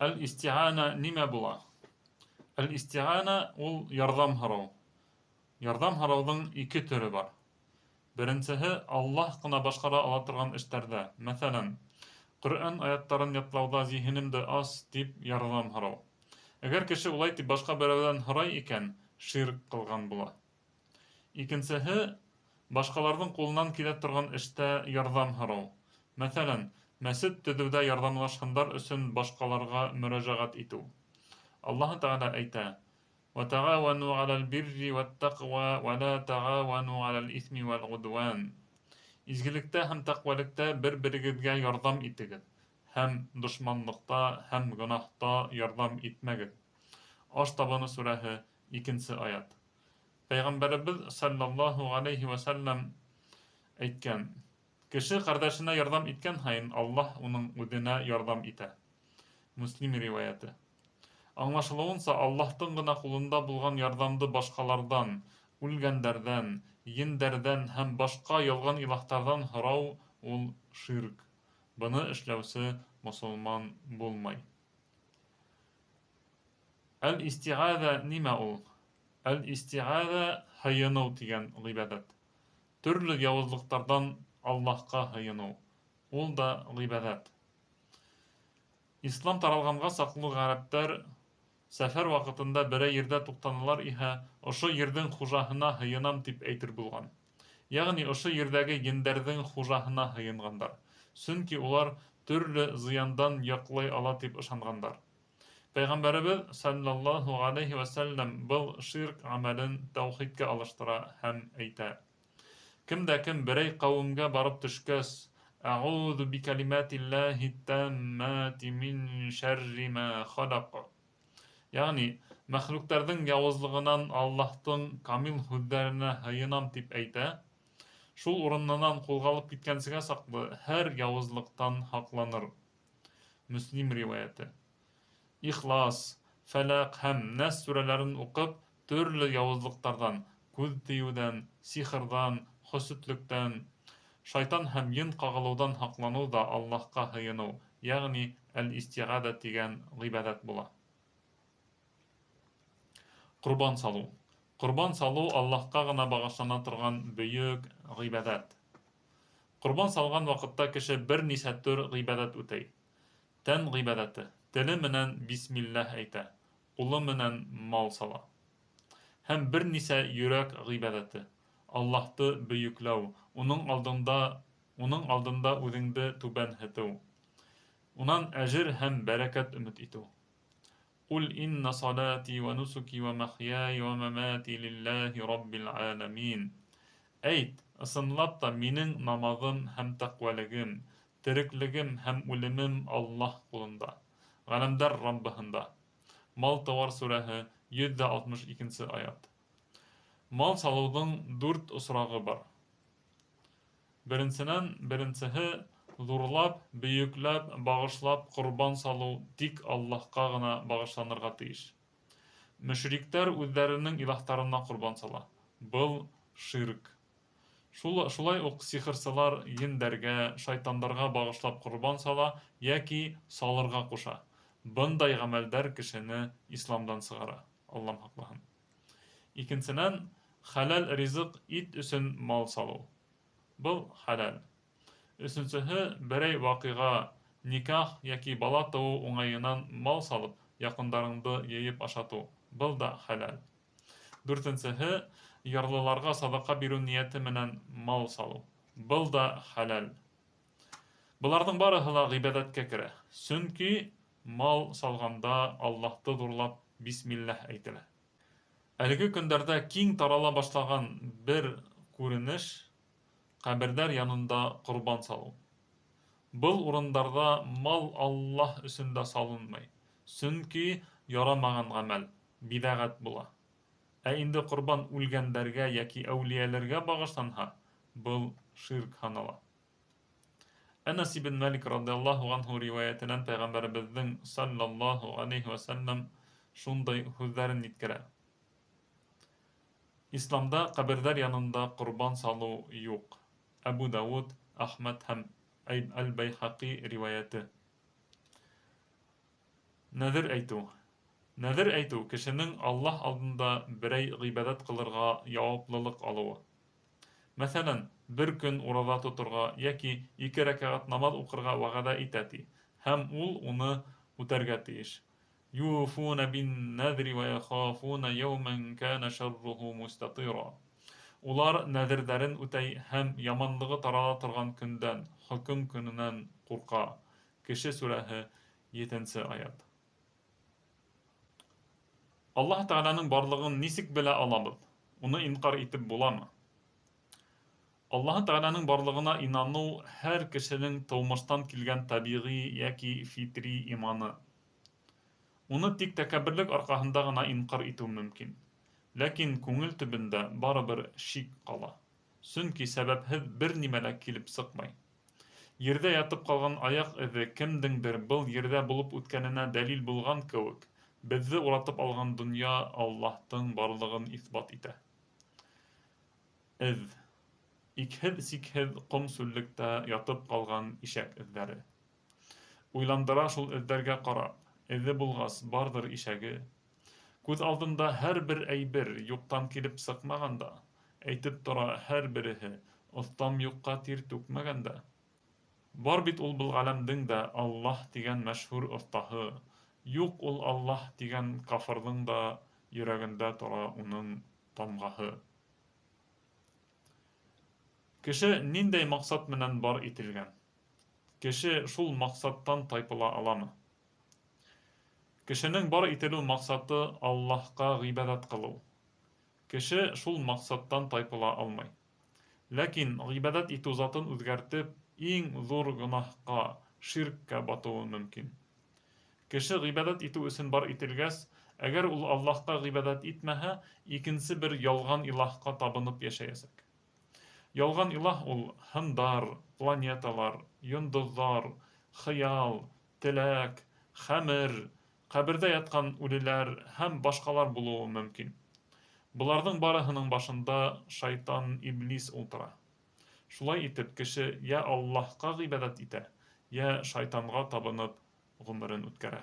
Әл-истиғана нимә була? Әл-истиғана ул ярҙам һорау. Ярҙам һорауҙың ике төрө бар. Беренсеһе Аллаһ ҡына башҡара ала торған эштәрҙә. Мәҫәлән, Ҡөрьән аяттарын ятлауҙа зиһенемде ас тип ярҙам һорау. Әгәр кеше улай тип башҡа берәүҙән һорай икән, ширк ҡылған була. Икенсеһе башҡаларҙың ҡулынан килә торған эштә ярҙам һорау. Мәҫәлән, мәсет төҙөүҙә ярҙамлашҡандар өсөн башҡаларға мөрәжәғәт итеү. Аллаһ Тәғәлә әйтә: وَتَعَاوَنُوا عَلَى الْبِرِّ وَالتَّقْوَى وَلَا تَعَاوَنُوا عَلَى الْإِثْمِ وَالْعُدْوَانِ. Изгелектә һәм тәҡвәлектә бер-берегеҙгә ярҙам итегеҙ, һәм дошманлыҡта һәм гонаһта ярҙам итмәгеҙ. Аштабаны сүрәһе 2-нсе аят. Пәйғәмбәребеҙ саллаллаһу алейһи вәсәлләм әйткән: кеше ҡәрҙәшенә ярҙам иткән һайын, Аллаһ уның үҙенә ярҙам итә. Муслим риүәйәте. Аңлашылыуынса, Аллаһтың ғына ҡулында булған ярҙамды башҡаларҙан, үлгәндәрҙән, ендәрҙән һәм башҡа ялған илаһтарҙан һорау ул ширк. Быны эшләүсе мосолман булмай. Әл-истиғаҙа нимә ул? Әл-истиғаҙа һыйыныу тигән ғибәҙәт. Төрлө яуызлыҡтарҙан Аллаһҡа һыйыныу. Ул да ғибәҙәт. Ислам таралғанға саҡлы ғәрәптәр сәфәр ваҡытында берәй ерҙә туҡтанылар иһә, ошо ерҙең хужаһына һыйынам тип әйтер булған. Йәғни ошо ерҙәге ендәрҙең хужаһына һыйынғандар. Сөнки улар төрлө зыяндан яҡлай ала тип ышанғандар. Пәйғәмбәребеҙ саллаллаһу алейһи вәсәлләм был ширк ғәмәлен тәүхидкә алыштыра һәм әйтә: кем дә кем берәй ҡәүемгә барып төшкәс, «Әғүҙу бикәлимәтилләһи тәммәти мин шәрри мә халаҡ», яғни мәхлүктәрҙең яуызлығынан Аллаһтың камил һүҙҙәренә һыйынам тип әйтә, шул урынынан ҡуҙғалып киткәнсегә саҡлы һәр яуызлыҡтан һаҡланыр. Муслим риүәйәте. Ихлас, Фәләҡ һәм Нәс сүрәләрен уҡып, төрлө яуызлыҡтарҙан, күҙ тейеүҙән, сихырҙан, хөсөтлөктән, шайтан һәм ен ҡағылыуҙан һаҡланыу да Аллаһҡа һыйыныу, йәғни әл-истиғаҙа тигән ғибәҙәт була. Ҡорбан салыу. Ҡорбан салыу Аллаһҡа ғына бағышлана торған бөйөк ғибәҙәт. Ҡорбан салған ваҡытта кеше бер нисә төр ғибәҙәт үтәй. Тән ғибәҙәте. Теле менән бисмилләһ әйтә, ҡулы менән мал сала. Һәм бер нисә йөрәк ғибәҙәте. Аллаһты бөйөкләү, уның алдында үҙеңде түбәнһетеү. Унан әжер һәм бәрәкәт өмөт итеү. Ҡул инна салати ва нусуки ва мәхьяй ва мәмәти лилләһи раббил ዓаләмин. Әйт, ысынлап та минең намаҙым һәм тәҡвәлегем, тереклегем һәм үлемем Аллаһ ҡулында, ғаләмдәр Раббыһында. Мал-тыуар сүрәһе 162-нсе аят. Мал салыуҙың 4 осрағы бар. Беренсеһе ҙурлап, бөйөкләп, бағышлап ҡорбан салыу тик Аллаһҡа ғына бағышланырға тейеш. Мөшриктәр үҙҙәренең илаһтарына ҡорбан сала. Был ширк. Шулай уҡ сихырсылар ендәргә, шайтандарға бағышлап ҡорбан сала йәки салырға ҡуша. Бындай ғәмәлдәр кешене исламдан сығара. Аллам һаҡлаһын. Икенсенән, хәләл ризыҡ ит өсөн мал салыу. Был хәләл. Өсөнсөһө, берәй ваҡиға, никах йәки бала тыуыу уңайынан мал салып, яҡындарыңды йыйып ашатыу. Был да хәләл. 4-нсеһе, ярлыларға саҙаҡа биреү ниәте менән мал салыу. Был да хәләл. Быларҙың барыһы ла ғибәҙәткә керә. Сөнки мал салғанда Аллаһты ҙурлап бисмилләһ әйтелә. Әлеге көндәрҙә киң тарала башлаған бер күренеш ҡәберҙәр янында ҡорбан салыу. Был урындарҙа мал Аллаһ өсөн дә салынмай. Сөнки ярамаған ғәмәл, биҙәғәт була. Ә инде ҡорбан үлгәндәргә йәки әүлиәләргә бағышланһа, был ширк һанала. Әнәс ибн Малик радиаллаһу анһу риүәйәтенән Пәйғәмбәребеҙҙең саллаллаһу алейһи вәсәлләм шундай һүҙҙәрен еткерә: Исламда ҡәберҙәр янында ҡорбан салыу юҡ. Әбу Дауд, Ахмад һәм Әл-Байһақи риүәйәте. Нәҙер әйтеү. Нәҙер әйтеү кешенең Аллаһ алдында берәй ғибәҙәт ҡылырға яуаплылыҡ алыуы. Мәҫәлән, бер көн ураҙа тоторға йәки 2 рәкәғәт намаҙ уҡырға вәғәҙә итә, ти, һәм ул уны үтәргә тейеш. Юфуна бин-нәҙри ва яхафуна йәүмән кәнә шарруһу мустатира. Улар нәҙерҙәрен үтәй һәм яманлығы тарала торған көндән, хөкөм көнөнән ҡурҡа. Кеше сүрәһе 7-нсе аят. Аллаһ Тәғәләнең барлығын нисек белә алабыҙ? Уны инҡар итеп буламы? Аллаһ Тәғәләнең барлығына инаныу һәр кешенең тыумыштан килгән тәбиғи йәки фитри иманы. Уны тик тәкәбберлек арҡаһында ғына инҡар итеү мөмкин. Ләкин күңел төбөндә барыбер шик ҡала. Сөнки сәбәпһеҙ бер нимә лә килеп сыҡмай. Ерҙә ятып ҡалған аяҡ эҙе кемдеңдер был ерҙә булып үткәненә дәлил булған кеүек, беҙҙе уратып алған донъя Аллаһтың барлығын иҫбат итә. Эҙ. Икһеҙ-сикһеҙ ҡом сүллектә ятып ҡалған ишәк эҙҙәре. Уйландыра шул эҙҙәргә ҡарап. Эҙе булғас, барҙыр ишәге. Күҙ алдында һәр бер әйбер юҡтан килеп сыҡмағанда, әйтеп тора һәр береһе, оҫтам юҡҡа тир түкмәгәндә. Бар бит ул был ғаләмдең дә Аллаһ тигән мәшһүр оҫтаһы, юҡ ул Аллаһ тигән кафырҙың да йөрәгендә тора уның тамғаһы. Кеше ниндәй маҡсат менән бар ителгән? Кеше шул маҡсаттан тайпыла аламы? Кешенең бар ителеү маҡсаты Аллаһҡа ғибәҙәт ҡылыу. Кеше шул маҡсаттан тайпыла алмай. Ләкин ғибәҙәт итеү затын үҙгәртеп, иң ҙур гонаһҡа, ширккә батыуы мөмкин. Кеше ғибәҙәт итеү өсөн бар ителгәс, әгәр ул Аллаһҡа ғибәҙәт итмәһә, икенсе бер ялған илаһҡа табынып йәшәйәсәк. Ялған илаһ ул һындар, планеталар, йондоҙҙар, хыял, теләк, хәмер, ҡәберҙә ятҡан үлеләр һәм башҡалар булыуы мөмкин. Быларҙың барыһының башында шайтан иблис ултыра. Шулай итеп, кеше йә Аллаһҡа ғибәҙәт итә, йә шайтанға табынып ғүмерен үткәрә.